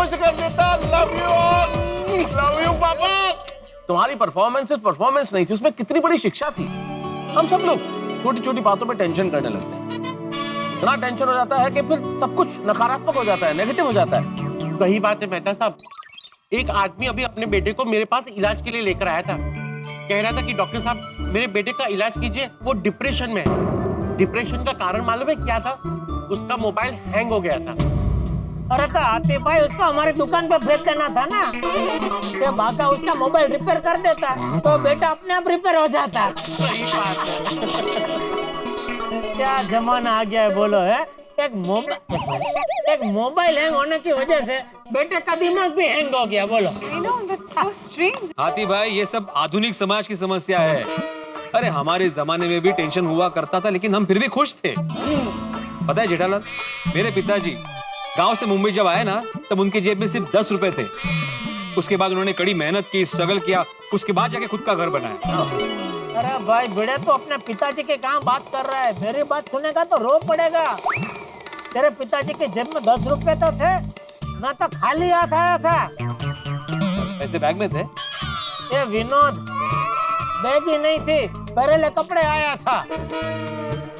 खुश कर देता। लव यू पापा। तुम्हारी परफॉर्मेंस नहीं थी, उसमें कितनी बड़ी शिक्षा थी। हम सब लोग छोटी छोटी बातों पे टेंशन करने लगते हैं, इतना टेंशन हो जाता है कि फिर सब कुछ नकारात्मक हो जाता है, नेगेटिव हो जाता है। सही बात है मेहता साहब। एक आदमी अभी अपने बेटे को मेरे पास इलाज के लिए लेकर आया था। कह रहा था कि डॉक्टर साहब मेरे बेटे का इलाज कीजिए, वो डिप्रेशन में है। डिप्रेशन का कारण मालूम है क्या था? उसका मोबाइल हैंग हो गया था। अरे तो आते भाई उसको हमारी दुकान पे भेज देना था ना, ये बाका उसका मोबाइल रिपेयर कर देता तो बेटा अपने आप रिपेयर हो जाता। सही बात है। क्या जमाना आ गया है बोलो है। एक मोबाइल हैंग होने की वजह से बेटे का दिमाग भी हैंग हो गया बोलो। I know, that's so strange. हाथी भाई, ये सब आधुनिक समाज की समस्या है। अरे हमारे जमाने में भी टेंशन हुआ करता था, लेकिन हम फिर भी खुश थे। पता है जेठालाल, मेरे पिताजी गांव से मुंबई जब आए ना, तब उनकी जेब में सिर्फ 10 रुपए थे। उसके बाद उन्होंने कड़ी मेहनत की, स्ट्रगल किया, उसके बाद जाके खुद का घर बनाया। अरे भाई बेड़े तो अपने पिताजी के कहाँ बात कर रहा है, मेरी बात सुनेगा तो रो पड़ेगा। तेरे पिताजी के जेब में 10 रुपए तो थे, मैं तो खाली हाथ आया था। पैसे बैग में थे? ये विनोद, बैग ही नहीं थी, पहले कपड़े आया था।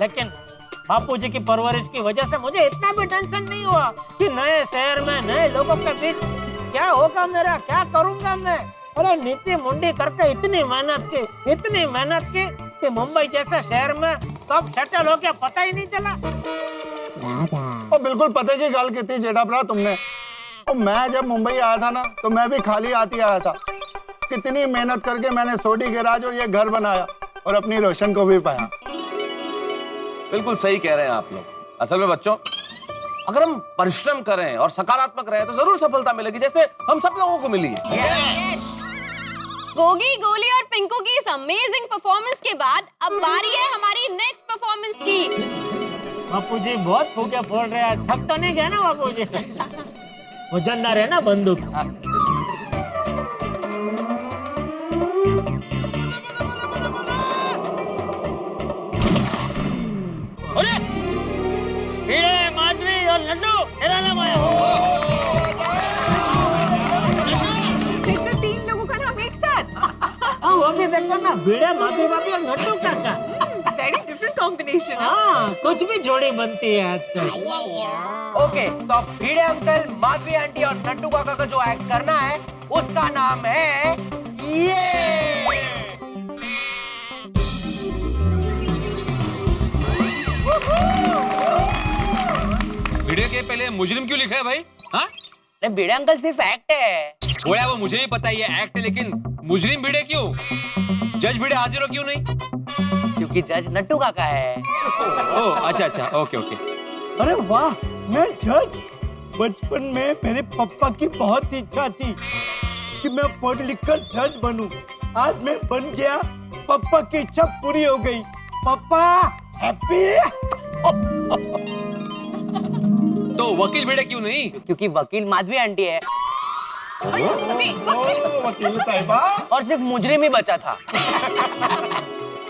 लेकिन बापूजी की परवरिश की वजह से मुझे इतना भी टेंशन नहीं हुआ कि नए शहर में नए लोगों के बीच क्या होगा मेरा, क्या करूंगा मैं। अरे नीचे मुंडी करके इतनी मेहनत की कि मुंबई जैसे शहर में कब सेटल हो गया पता ही नहीं चला। और बिल्कुल पते की गल की थी जेठा भरा तुमने। और मैं जब मुंबई आया था ना, तो मैं भी खाली हाथ ही आया था। कितनी मेहनत करके मैंने सोडी गैराज और ये घर बनाया और अपनी रोशन को भी पाया। बिल्कुल सही कह रहे हैं आप लोग। असल में बच्चों, अगर हम परिश्रम करें और सकारात्मक रहें तो जरूर सफलता मिलेगी, जैसे हम सब लोगों को मिली है। गोगी, गोली और पिंकू की इस अमेजिंग परफॉर्मेंस के बाद अब बारी है हमारी नेक्स्ट परफॉर्मेंस की। बापूजी बहुत फूके फोड़ रहे हैं, थक तो नहीं गए ना बापूजी? वजनदार है ना बंदूक। अरे हीरे, माधवी और लड्डू मेरा नाम आया। फिर से 3 लोगों का नाम एक साथ। हाँ वो भी देखो ना, भिड़े, माधवी भाभी और लड्डू काका। Very different combination. हाँ कुछ भी जोड़ी बनती है आजकल। ओके, तो अब भिड़े अंकल, माधवी आंटी और लड्डू काका का जो एक्ट करना है उसका नाम है ये। वीडियो के पहले मुजरिम क्यों लिखा है भाई? हाँ? भिड़े अंकल सिर्फ एक्ट है। बोला वो मुझे भी पता है ये एक्ट है, लेकिन मुजरिम भिड़े क्यों? जज भिड़े हाजिर हो क्यों नहीं? क्योंकि जज नट्टू काका है। ओह अच्छा, ओके। अरे वाह, मैं जज। बचपन में मेरे पापा की बहुत इच्छा थी कि मैं पढ़ लिख कर जज बनूं। आज मैं बन गया, पापा की इच्छा पूरी हो गई। पापा हैप्पी। तो वकील भिड़े क्यों नहीं? क्योंकि वकील माधवी आंटी है वकील साहिबा। और सिर्फ मुजरिम ही बचा था।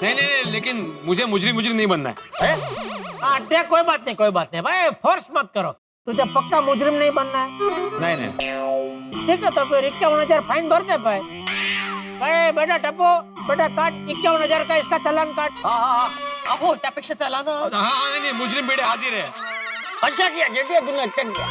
नहीं, लेकिन मुझे मुजरिम नहीं बनना है। अरे कोई बात नहीं भाई, फोर्स मत करो। तुझे पक्का मुजरिम नहीं बनना है? नहीं। ठीक है, तो फिर 51,000 फाइन भर दे भाई। भाई बेटा टप्पू, बेटा काट 51,000 का इसका चालान काट। अहो त्यापेक्षा चला ना। हाँ, नहीं, मुजरिम भिड़े हाजिर है। अच्छा किया जेठिया, तूने अच्छा किया।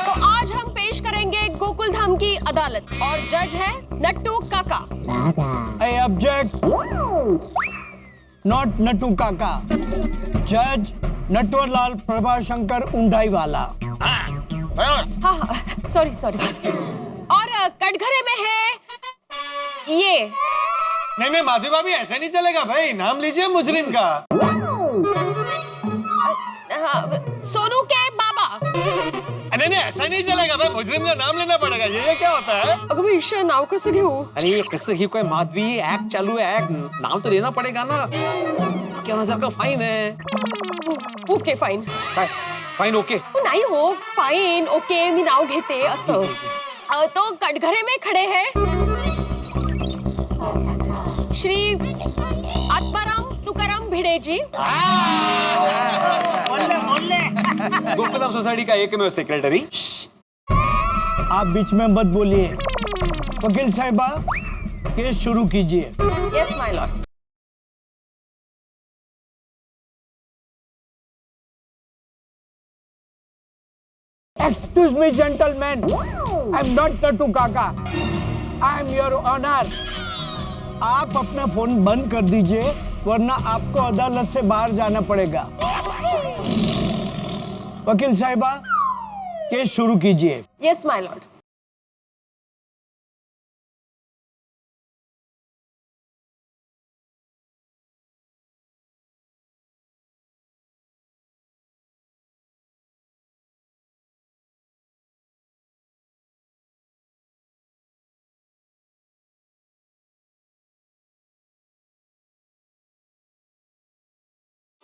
तो आज हम पेश करेंगे गोकुल धाम की अदालत और जज है नट्टू काका। I object. Not नट्टू काका, जज नटवरलाल प्रभाशंकर उंडाई वाला। हाँ, सॉरी। और कटघरे में है ये। नहीं माधवी भाभी, ऐसा नहीं चलेगा भाई। नाम लीजिए मुजरिम का। सोनू के बाबा। नहीं, ऐसा नहीं चलेगा भाई। मुजरिम का नाम लेना पड़ेगा। ये क्या होता है? अगं बाई, ईश्वर, नाव कसं घेऊ? अरे ये कसं ही कोई माधवी, एक्ट चालू है, एक्ट नाम तो लेना पड़ेगा ना। 51,000 का फाइन है। Okay fine. Fine okay? नाही हो, फाइन ओके, मी नाव घेते असं। तो कटघरे में खड़े हैं श्री आत्माराम तुकाराम भिड़े जी, गोकुलधाम सोसाइटी का एकमेव सेक्रेटरी। आप बीच में मत बोलिए। वकील साहिबा, केस शुरू कीजिए। Yes my Lord. Excuse me, gentlemen. I'm not Nattu Kaka. I'm your honor. आप अपना फोन बंद कर दीजिए, वरना आपको अदालत से बाहर जाना पड़ेगा। वकील साहिबा, केस शुरू कीजिए। Yes my Lord.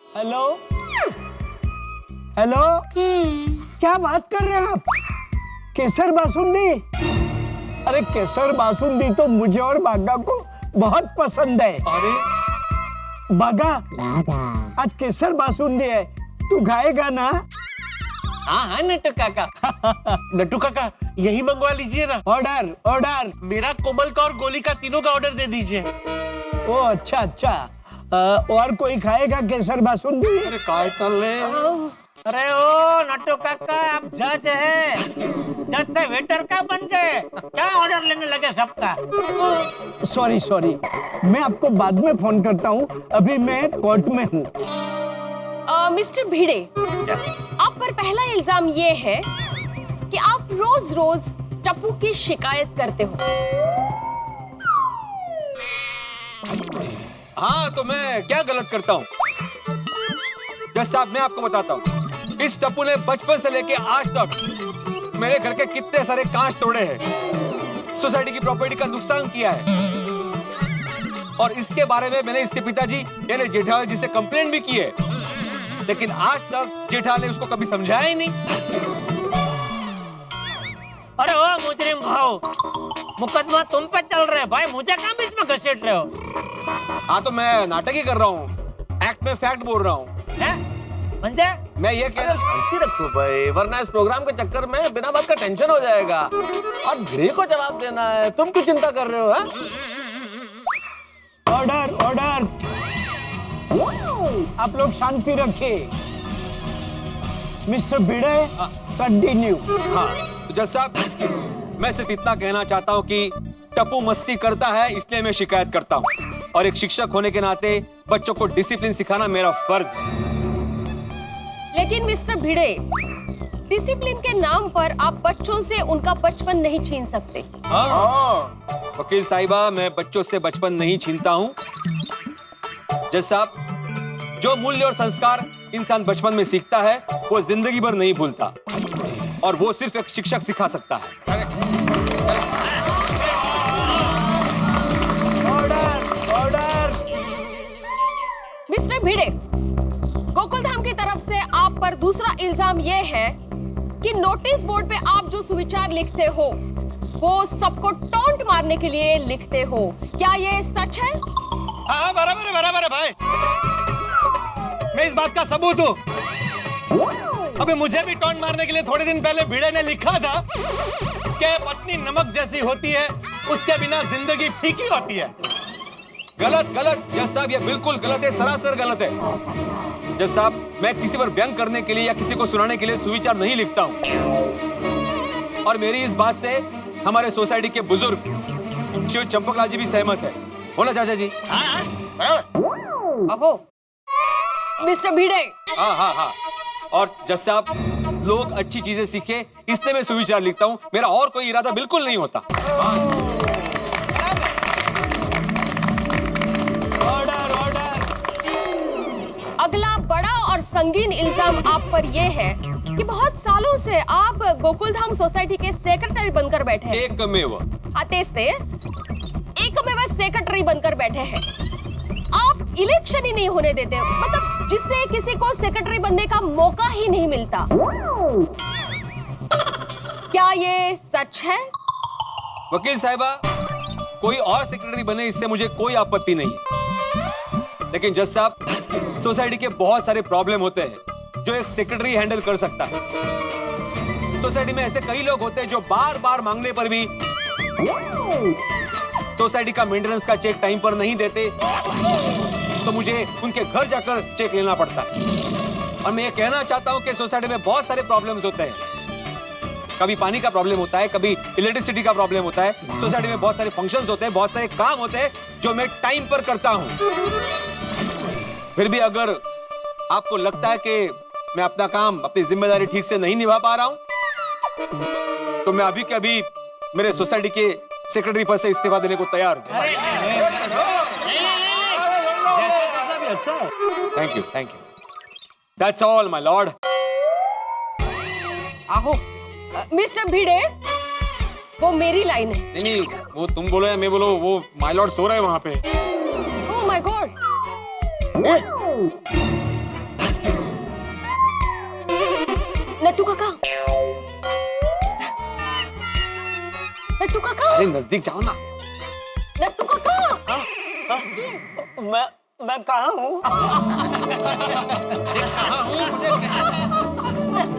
Hello hello, क्या बात कर रहे हैं आप? केसर बासुंदी? अरे केसर बासुंदी तो मुझे और बागा को बहुत पसंद है। अरे बागा, आज केसर बासुंदी है, तू खाएगा ना? हाँ नट्टू काका। नट्टू काका, यही मंगवा लीजिए ना। Order order. मेरा कोमल का और गोली का तीनों का ऑर्डर दे दीजिए। ओ अच्छा अच्छा। और कोई खाएगा केसर बासुंदी? अरे काय चल रहे? अरे ओ नट्टू काका, आप जज है, जज से वेटर का बन गए, क्या ऑर्डर लेने लगे सबका? सॉरी सॉरी, मैं आपको बाद में फोन करता हूँ, अभी मैं कोर्ट में हूँ। मिस्टर भिड़े, आप पर पहला इल्जाम ये है कि आप रोज रोज टप्पू की शिकायत करते हो। हाँ, तो मैं क्या गलत करता हूँ? जज साहब, मैं आपको बताता हूँ, इस टप्पू ने बचपन से लेके आज तक मेरे घर के कितने सारे कांच तोड़े हैं, सोसाइटी की प्रॉपर्टी का नुकसान किया है, और इसके बारे में मैंने इसके पिताजी यानी जेठालाल जी से कंप्लेंट भी की है, लेकिन आज तक जेठालाल ने उसको कभी समझाया ही नहीं। अरे ओ मुजरिम भाऊ, मुकदमा तुम पे चल रहे है भाई, मुझे कहाँ बीच में घसीट रहे हो? हाँ, तो मैं नाटक ही कर रहा हूँ, एक्ट में फैक्ट बोल रहा हूँ। मंजे, मैं ये कह अरे शांति रखो भाई, वरना इस प्रोग्राम के चक्कर में बिना बात का टेंशन हो जाएगा। और भिड़े को जवाब देना है, तुम क्यों चिंता कर रहे हो? Order order. आप लोग शांति रखिए। मिस्टर भिड़े, कंटिन्यू। हाँ, तो जज साहब, मैं सिर्फ इतना कहना चाहता हूँ कि टप्पू मस्ती करता है, इसलिए मैं शिकायत करता हूँ, और एक शिक्षक होने के नाते बच्चों को डिसिप्लिन सिखाना मेरा फर्ज है। लेकिन मिस्टर भिड़े, डिसिप्लिन के नाम पर आप बच्चों से उनका बचपन नहीं छीन सकते। वकील साहिबा, मैं बच्चों से बचपन नहीं छीनता हूँ। जज साहब, जो मूल्य और संस्कार इंसान बचपन में सीखता है, वो जिंदगी भर नहीं भूलता, और वो सिर्फ एक शिक्षक सिखा सकता है। Order order. मिस्टर भिड़े, गोकुलधाम की तरफ से आप पर दूसरा इल्जाम ये है कि नोटिस बोर्ड पे आप जो सुविचार लिखते हो वो सबको टॉन्ट मारने के लिए लिखते हो, क्या ये सच है? हाँ, बराबर है भाई, मैं इस बात का सबूत हूँ। अबे मुझे भी टॉन्ट मारने के लिए थोड़े दिन पहले भिड़े ने लिखा था कि पत्नी नमक जैसी होती है, उसके बिना जिंदगी फीकी होती है। गलत गलत जज साहब, ये बिल्कुल गलत है, सरासर गलत है। जज साहब, मैं किसी पर व्यंग करने के लिए या किसी को सुनाने के लिए सुविचार नहीं लिखता हूँ, और मेरी इस बात से हमारे सोसाइटी के बुजुर्ग शिव चंपकलाल जी भी सहमत है। बोला चाचा जी? अहो मिस्टर भिड़े। हाँ, और जज साहब, लोग अच्छी चीजें सीखे, इसलिए मैं सुविचार लिखता हूँ, मेरा और कोई इरादा बिल्कुल नहीं होता। Order order. अगला बड़ा और संगीन इल्जाम आप पर यह है कि बहुत सालों से आप गोकुलधाम सोसाइटी के सेक्रेटरी बनकर बैठे हैं। एकमेव। एकमेव सेक्रेटरी बनकर बैठे हैं। आप इलेक्शन ही नहीं होने देते, मतलब जिससे किसी को सेक्रेटरी बनने का मौका ही नहीं मिलता। क्या ये सच है? वकील साहिबा, कोई और सेक्रेटरी बने, इससे मुझे कोई आपत्ति नहीं है। लेकिन जज साहब, सोसाइटी के बहुत सारे प्रॉब्लम होते हैं जो एक सेक्रेटरी हैंडल कर सकता है। सोसाइटी में ऐसे कई लोग होते हैं जो बार बार मांगने पर भी सोसाइटी का मेंटेनेंस का चेक टाइम पर नहीं देते, तो मुझे उनके घर जाकर चेक लेना पड़ता है। और मैं ये कहना चाहता हूं कि सोसाइटी में बहुत सारे प्रॉब्लम्स होते हैं। कभी पानी का प्रॉब्लम होता है, कभी इलेक्ट्रिसिटी का प्रॉब्लम होता है। सोसाइटी में बहुत सारे फंक्शंस होते हैं, बहुत सारे काम होते हैं जो मैं टाइम पर करता हूं। फिर भी अगर आपको लगता है कि मैं अपना काम, अपनी जिम्मेदारी ठीक से नहीं निभा पा रहा हूं, तो मैं अभी के अभी मेरे सोसाइटी के सेक्रेटरी पद से इस्तीफा देने को तैयार हूं। Thank you, thank you. That's all my Lord. आहो मिस्टर भिड़े, वो मेरी लाइन है। नहीं नहीं, वो तुम बोलो या मैं बोलो, वो माय लॉर्ड सो रहे हैं वहां पे। Oh my God. नट्टू काका, नट्टू काका, अरे नजदीक जाओ ना। नट्टू काका। मैं कहाँ हूँ?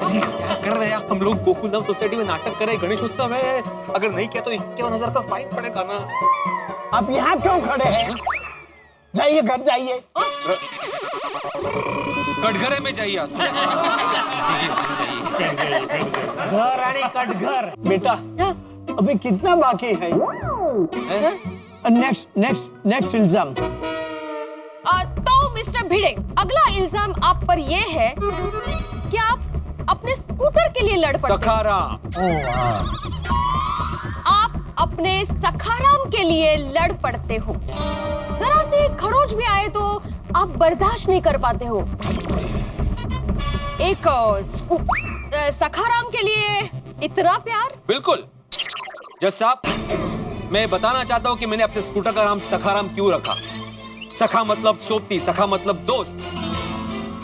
क्या कर रहे हैं हम लोग? गोकुल धाम सोसाइटी में नाटक कर रहे हैं, गणेश उत्सव है। अगर नहीं किया तो 51,000 का फाइन पड़ेगा ना। आप यहाँ क्यों खड़े हैं? जाइए घर जाइए। कटघरे में जाइए। घर आने कटघर। बेटा अभी कितना बाकी है? नेक्स्ट इल्जाम। तो मिस्टर भिड़े, अगला इल्जाम आप पर यह है कि आप अपने स्कूटर के लिए लड़ पड़ते हैं। सखाराम। आप अपने सखाराम के लिए लड़ पड़ते हो। जरा से खरोच भी आए तो आप बर्दाश्त नहीं कर पाते हो। एक सखाराम के लिए इतना प्यार? बिल्कुल जज साहब, मैं बताना चाहता हूं कि मैंने अपने स्कूटर का नाम सखाराम क्यों रखा। सखा मतलब सोबती, सखा मतलब दोस्त।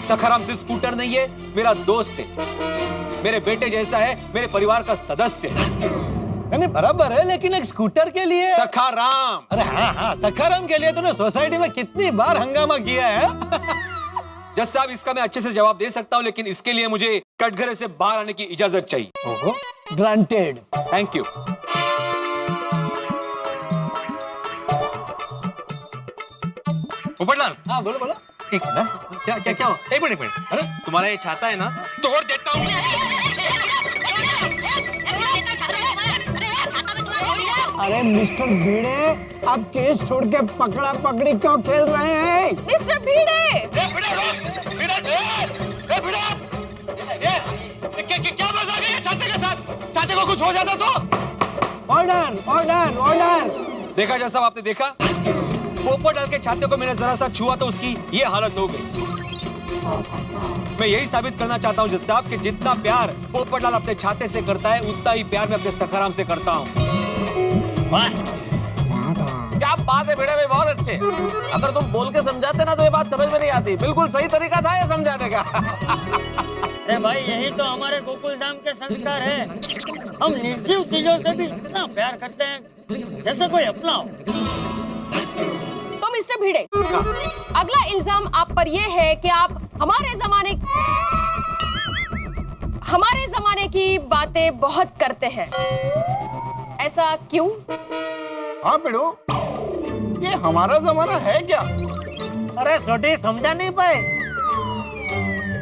सखाराम सिर्फ स्कूटर नहीं है, मेरा दोस्त है, मेरे बेटे जैसा है, मेरे परिवार का सदस्य है। बराबर है, लेकिन एक स्कूटर के लिए सखाराम। अरे हाँ, सखाराम के लिए तूने सोसाइटी में कितनी बार हंगामा किया है। जज साहब, इसका मैं अच्छे से जवाब दे सकता हूं, लेकिन इसके लिए मुझे कटघरे से बाहर आने की इजाजत चाहिए। ग्रांटेड। Thank you. पोपटलाल। हाँ बोलो बोलो। एक ना, क्या क्या क्या? एक मिनट। अरे तुम्हारा ये छाता है ना, तोड़ देता हूँ। अरे मिस्टर भिड़े, आप केस छोड़ के पकड़ा पकड़ी क्यों खेल रहे हैं? मिस्टर भिड़े, क्या मजाक है ये छाते के साथ? छाते को कुछ हो जाता तो? Order order order. देखा जैसा आपने देखा, पोपटलाल के छाते को मैंने जरा सा छुआ तो उसकी ये हालत हो गई। मैं यही साबित करना चाहता हूँ जज साहब कि जितना प्यार पोपटलाल अपने छाते से करता है, उतना ही प्यार मैं अपने सखाराम से करता हूँ। क्या बात है भिड़े भाई, बहुत अच्छे। अगर तुम बोल के समझाते ना तो ये बात समझ में नहीं आती। बिल्कुल सही तरीका था ये समझाने का। अरे भाई, यही तो हमारे गोकुल धाम के संस्कार है। हम निर्जीव चीजों से भी इतना प्यार करते हैं जैसे कोई अपना हो। तो मिस्टर भिड़े, अगला इल्जाम आप पर यह है कि आप हमारे जमाने की बातें बहुत करते हैं। ऐसा क्यों? हाँ बिड़ो, ये हमारा जमाना है क्या? अरे छोटी, समझा नहीं पाए?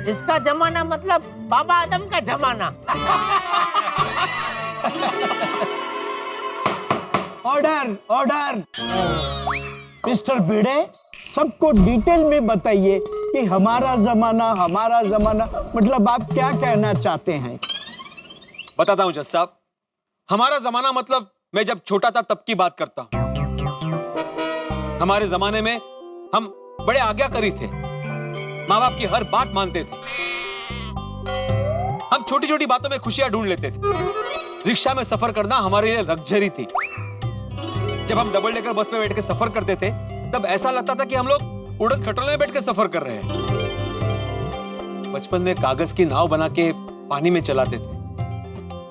इसका जमाना मतलब बाबा आदम का जमाना। Order order. मिस्टर भिड़े, सबको डिटेल में बताइए कि हमारा जमाना मतलब आप क्या कहना चाहते हैं? बताता हूँ जज साहब, हमारा जमाना मतलब मैं जब छोटा था तब की बात करता हूँ। हमारे जमाने में हम बड़े आज्ञाकारी थे, माँ बाप की हर बात मानते थे। हम छोटी छोटी बातों में खुशियां ढूंढ लेते थे। रिक्शा में सफर करना हमारे लिए लग्जरी थी। जब हम डबल डेकर बस में बैठ के सफर करते थे तब ऐसा लगता था कि हम लोग उड़द खटोले में बैठ के सफर कर रहे हैं। बचपन में कागज की नाव बना के पानी में चलाते थे,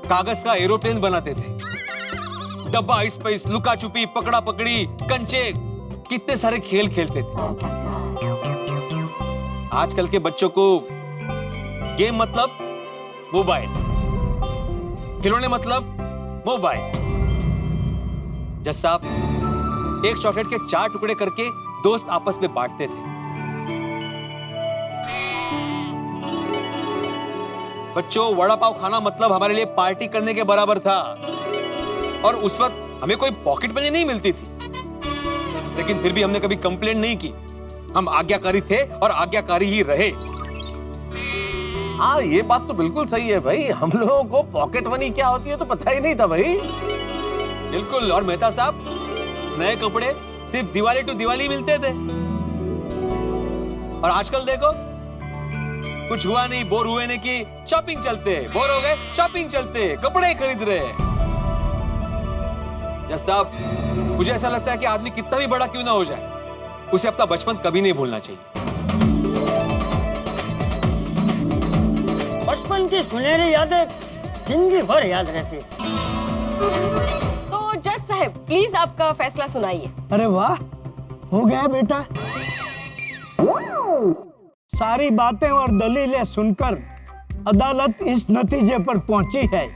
कागज का एरोप्लेन बनाते थे। डब्बा आइस पाइस, लुका छुपी, पकड़ा पकड़ी, कंचे, कितने सारे खेल खेलते थे। आजकल के बच्चों को गेम मतलब मोबाइल, खिलौने मतलब मोबाइल। जैसा साहब एक चॉकलेट के 4 टुकड़े करके दोस्त आपस में बांटते थे। बच्चों, वड़ा पाव खाना मतलब हमारे लिए पार्टी करने के बराबर था। और उस वक्त हमें कोई पॉकेट मनी नहीं मिलती थी, लेकिन फिर भी हमने कभी कंप्लेंट नहीं की। हम आज्ञाकारी थे और आज्ञाकारी ही रहे। हाँ, ये बात तो बिल्कुल सही है भाई। हम लोगों को पॉकेट मनी क्या होती है तो पता ही नहीं था भाई। बिल्कुल। और मेहता साहब, नए कपड़े सिर्फ दिवाली टू दिवाली मिलते थे। और आजकल देखो, कुछ हुआ नहीं, बोर हुए नहीं कि शॉपिंग चलते, बोर हो गए शॉपिंग चलते, कपड़े खरीद रहे। जस साहब, मुझे ऐसा लगता है कि आदमी कितना भी बड़ा क्यों ना हो जाए, उसे अपना बचपन कभी नहीं भूलना चाहिए। बचपन की सुनहरी यादें जिंदगी भर याद रहती है। तो जज साहब, प्लीज आपका फैसला सुनाइए। अरे वाह, हो गया बेटा। सारी बातें और दलीलें सुनकर अदालत इस नतीजे पर पहुंची है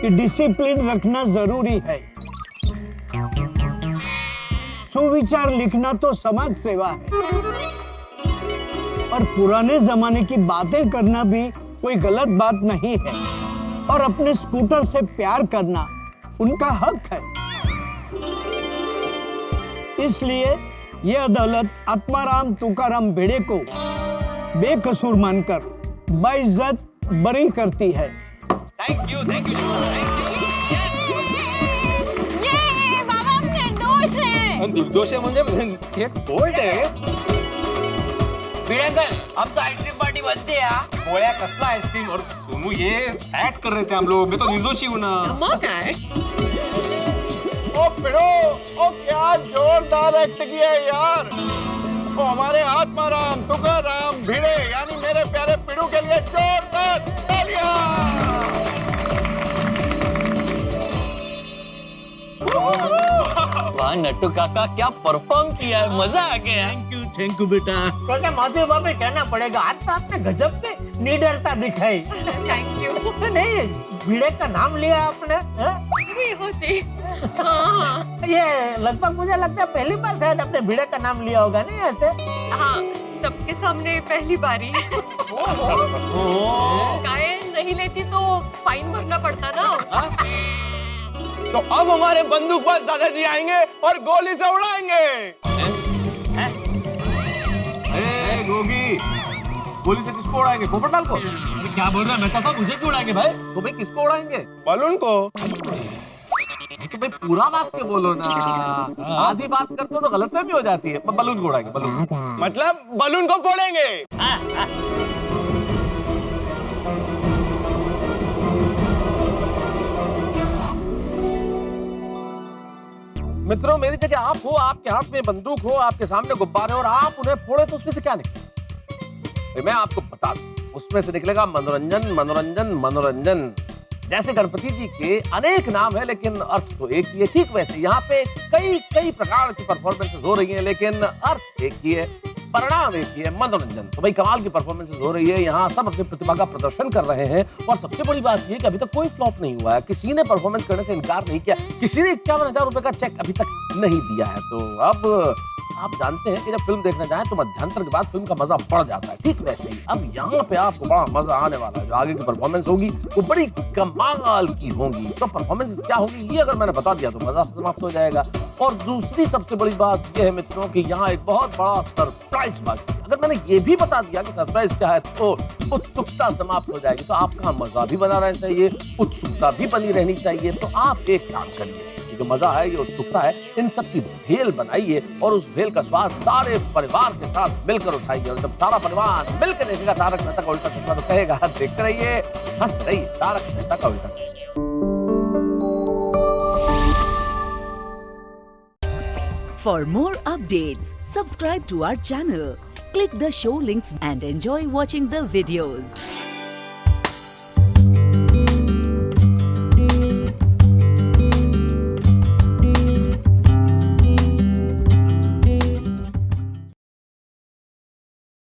कि डिसिप्लिन रखना जरूरी है। सुविचार लिखना तो समाज सेवा है, और पुराने जमाने की बातें करना भी कोई गलत बात नहीं है। और अपने स्कूटर से प्यार करना उनका हक है। इसलिए ये अदालत आत्माराम तुकाराम भिड़े को बेकसूर मानकर बाइज्जत बरी करती है। Thank you, thank you, thank ये बाबा निर्दोष है। यू। निर्दोष है म्हणजे कोर्ट है। भिड़े अंकल, अब तो आइसक्रीम पार्टी बनती है। गोळ्या कसला आइसक्रीम, और तुम ये ऐड कर रहे थे हम लोग। मैं तो निर्दोषी हूं ना। ओ पिड़ो, ओ क्या जोरदार एक्ट किया है यार। ओ हमारे आत्माराम तुकाराम भिड़े यानी मेरे प्यारे पिड़ू के लिए जोरदार तालियां। वाह नट्टू काका, क्या परफॉर्म किया है, मजा आ गया। थैंक यू बेटा। वैसे माधवी बाबा कहना पड़ेगा, आज तो आपने गजब की निडरता दिखाई। Thank you. नहीं, भिड़े का नाम लिया आपने। होती। हाँ। ये लगभग मुझे लगता है पहली बार शायद आपने भिड़े का नाम लिया होगा, नहीं ऐसे? हाँ, सबके सामने पहली बारी। गाय नहीं लेती तो फाइन भरना पड़ता ना। तो अब हमारे बंदूकबाज दादाजी आएंगे और गोली से उड़ाएंगे। अरे गोगी, गोली से किसको उड़ाएंगे? पोपटलाल को? क्या बोल रहे हैं मेहता साहब? मुझे क्यों उड़ाएंगे भाई? तो भाई किसको उड़ाएंगे? बलून को। तो भाई पूरा वाक्य बोलो ना। आधी बात करते हो तो गलतफहमी हो जाती है। बलून को उड़ाएंगे, बलून। मतलब बलून को फोड़ेंगे। मित्रों, मेरी जगह आप हो, आपके हाथ में बंदूक हो, आपके सामने गुब्बारे और आप उन्हें फोड़े तो उसमें से क्या निकले? मैं आपको बता दूं, उसमें से निकलेगा मनोरंजन, मनोरंजन, मनोरंजन। जैसे गणपति जी के अनेक नाम है, लेकिन अर्थ तो एक ही है। ठीक वैसे यहाँ पे कई प्रकार की परफॉर्मेंसेस हो रही हैं, लेकिन अर्थ एक ही है, परिणाम एक ही है, मनोरंजन। तो भाई कमाल की परफॉर्मेंसेस हो रही है, यहाँ सब अपनी प्रतिभा का प्रदर्शन कर रहे हैं। और सबसे बड़ी बात यह कि अभी तक कोई फ्लॉप नहीं हुआ है, किसी ने परफॉर्मेंस करने से इनकार नहीं किया, किसी ने 51,000 रुपए का चेक अभी तक नहीं दिया है। तो अब आप जानते हैं कि जब फिल्म देखने जाएं तो मध्यांतर के बाद फिल्म का मजा बढ़ जाता है। ठीक वैसे ही अब यहाँ पे आपको बड़ा मजा आने वाला है। जो आगे की परफॉर्मेंस होगी वो बड़ी कमाल की होगी। तो परफॉर्मेंस क्या होगी ये अगर मैंने बता दिया तो मजा समाप्त हो जाएगा। और दूसरी सबसे बड़ी बात यह है मित्रों कि यहाँ एक बहुत बड़ा सरप्राइज बाकी है। अगर मैंने ये भी बता दिया कि सरप्राइज क्या है तो उत्सुकता समाप्त हो जाएगी। तो आपका मजा भी बना रहना चाहिए, उत्सुकता भी बनी रहनी चाहिए। तो आप एक काम करिए, ये जो मजा है, ये उत्सुकता है, इन सब की भेल बनाइए और उस भेल का स्वाद सारे परिवार के साथ मिलकर उठाइए। और जब सारा परिवार मिलकर देखेगा तारक मेहता का उल्टा चश्मा तो कहेगा देखते रहिए, हंसते रहिए, तारक मेहता का उल्टा चश्मा। For more updates, subscribe to our channel, click the show links and enjoy watching the videos.